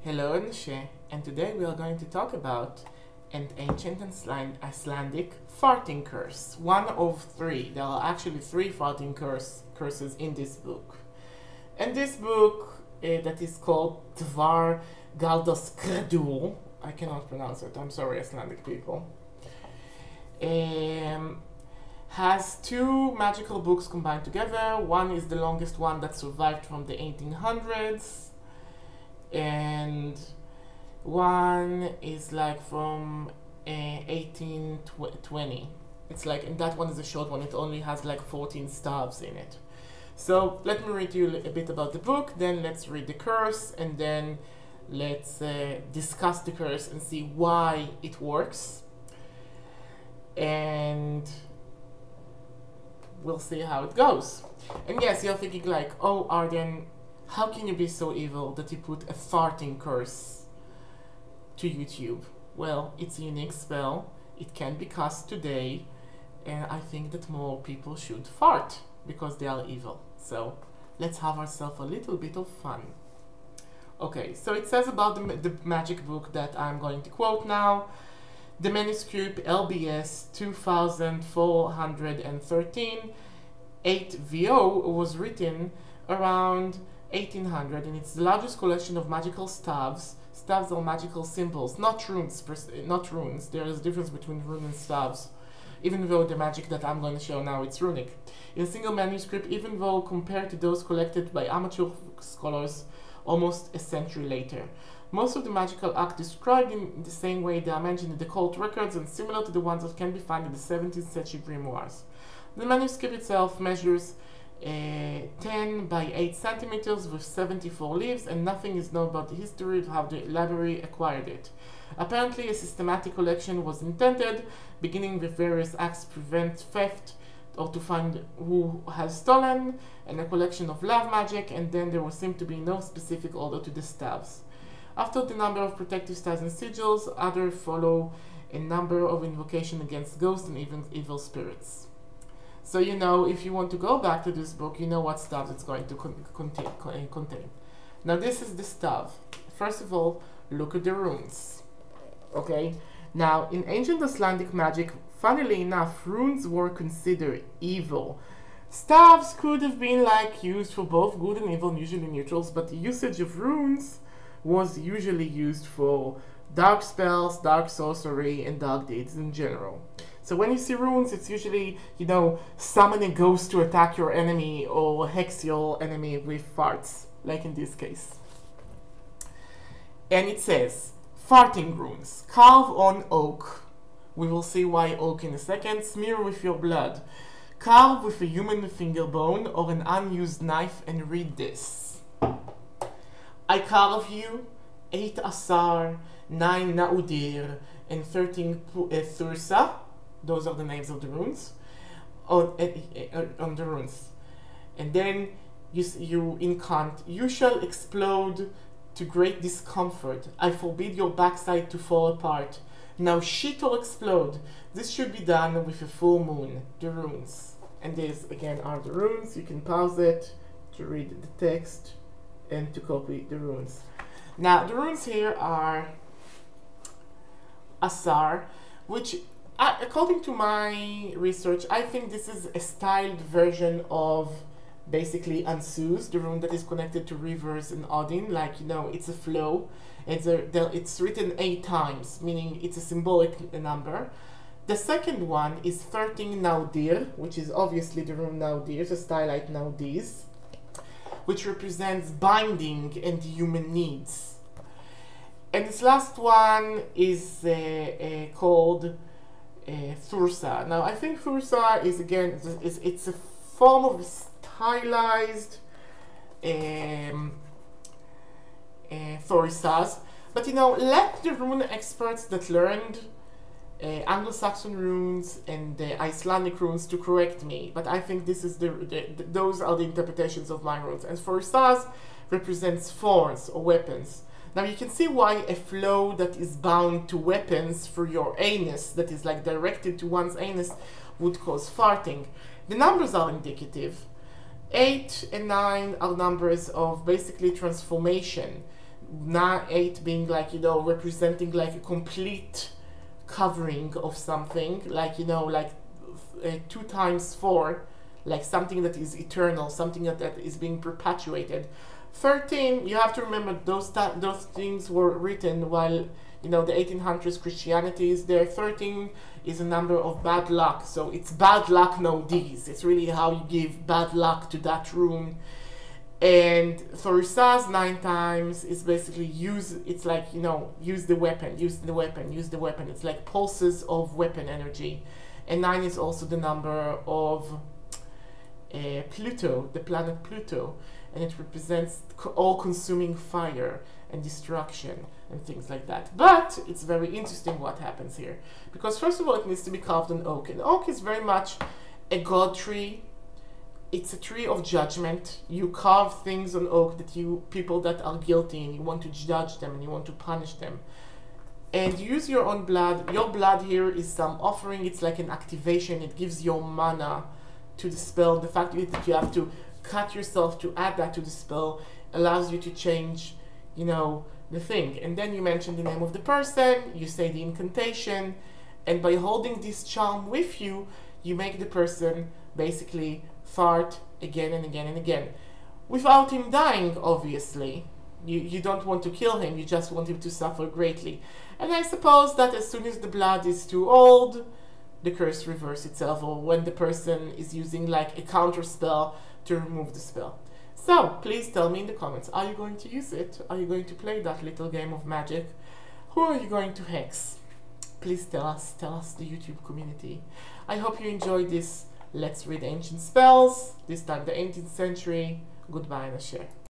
Hello, Nishe, and today we are going to talk about an ancient Icelandic farting curse. One of three. There are actually three farting curses in this book. And this book that is called Tvar Galdaskredul, I cannot pronounce it, I'm sorry, Icelandic people, has two magical books combined together. One is the longest one that survived from the 1800s, and one is like from 1820. It's like, and that one is a short one. It only has like 14 staves in it. So let me read you a bit about the book, then let's read the curse, and then let's discuss the curse and see why it works. And we'll see how it goes. And yes, you're thinking like, oh, Arden, how can you be so evil that you put a farting curse to YouTube? Well, it's a unique spell. It can be cast today, and I think that more people should fart because they are evil. So let's have ourselves a little bit of fun. Okay, so it says about the magic book that I'm going to quote now. The manuscript LBS 2413 8VO was written around 1800, and it's the largest collection of magical staves. Staves are magical symbols, not runes. Not runes. There is a difference between rune and staves, even though the magic that I'm going to show now, it's runic. In a single manuscript, even though compared to those collected by amateur scholars almost a century later. Most of the magical acts described in the same way they are mentioned in the occult records and similar to the ones that can be found in the 17th century grimoires. The manuscript itself measures 10 by 8 centimeters with 74 leaves, and nothing is known about the history of how the library acquired it. Apparently, a systematic collection was intended, beginning with various acts to prevent theft or to find who has stolen, and a collection of love magic, and then there seemed to be no specific order to the staves. After the number of protective staves and sigils, others follow a number of invocations against ghosts and even evil spirits. So you know, if you want to go back to this book, you know what staves it's going to contain. Now this is the staff. First of all, look at the runes. Okay? Now, in ancient Icelandic magic, funnily enough, runes were considered evil. Staves could have been like used for both good and evil, usually neutrals, but the usage of runes was usually used for dark spells, dark sorcery, and dark deeds in general. So when you see runes, it's usually, you know, summon a ghost to attack your enemy or hex your enemy with farts, like in this case. And it says, farting runes, carve on oak. We will see why oak in a second. Smear with your blood. Carve with a human finger bone or an unused knife and read this. I carve you 8 Asar, 9 Naudir, and 13 Thursa. Those are the names of the runes on the runes. And then you incant, you shall explode to great discomfort. I forbid your backside to fall apart. Now shit or explode. This should be done with a full moon. The runes. And these again are the runes. You can pause it to read the text and to copy the runes. Now the runes here are Asar, which according to my research, I think this is a styled version of basically Ansus, the rune that is connected to rivers and Odin. Like, you know, it's a flow. It's written 8 times, meaning it's a symbolic number. The second one is 13 Naudir, which is obviously the rune Naudir, the stylite Naudis, which represents binding and human needs. And this last one is called Thursa. Now I think Thursa is again, it's a form of stylized Thorisas, but you know, let the rune experts that learned Anglo-Saxon runes and the Icelandic runes to correct me, but I think this is those are the interpretations of my runes. And Thorisas represents thorns or weapons. Now you can see why a flow that is bound to weapons through your anus, that is like directed to one's anus, would cause farting. The numbers are indicative. 8 and 9 are numbers of basically transformation. 8 being like, you know, representing like a complete covering of something, like, you know, like 2 times 4, like something that is eternal, something that is being perpetuated. 13, you have to remember those things were written while, you know, the 1800s Christianity is there. 13 is a number of bad luck, so it's bad luck, no D's. It's really how you give bad luck to that room. And Thorisaz 9 times is basically it's like, you know, use the weapon, use the weapon, use the weapon. It's like pulses of weapon energy. And 9 is also the number of Pluto, the planet Pluto, and it represents all-consuming fire and destruction and things like that. But it's very interesting what happens here, because first of all, it needs to be carved on oak, and oak is very much a god tree. It's a tree of judgment. You carve things on oak that people that are guilty, and you want to judge them and you want to punish them. And you use your own blood. Your blood here is some offering. It's like an activation. It gives your mana to the spell. The fact that you have to cut yourself to add that to the spell allows you to change, you know, the thing. And then you mention the name of the person, you say the incantation, and by holding this charm with you, you make the person basically fart again and again and again. Without him dying, obviously. You don't want to kill him, you just want him to suffer greatly. And I suppose that as soon as the blood is too old, the curse reverses itself, or when the person is using like a counter spell to remove the spell. So please tell me in the comments, are you going to use it? Are you going to play that little game of magic? Who are you going to hex? Please tell us, the YouTube community. I hope you enjoyed this Let's Read Ancient Spells, this time the 18th century. Goodbye and a share.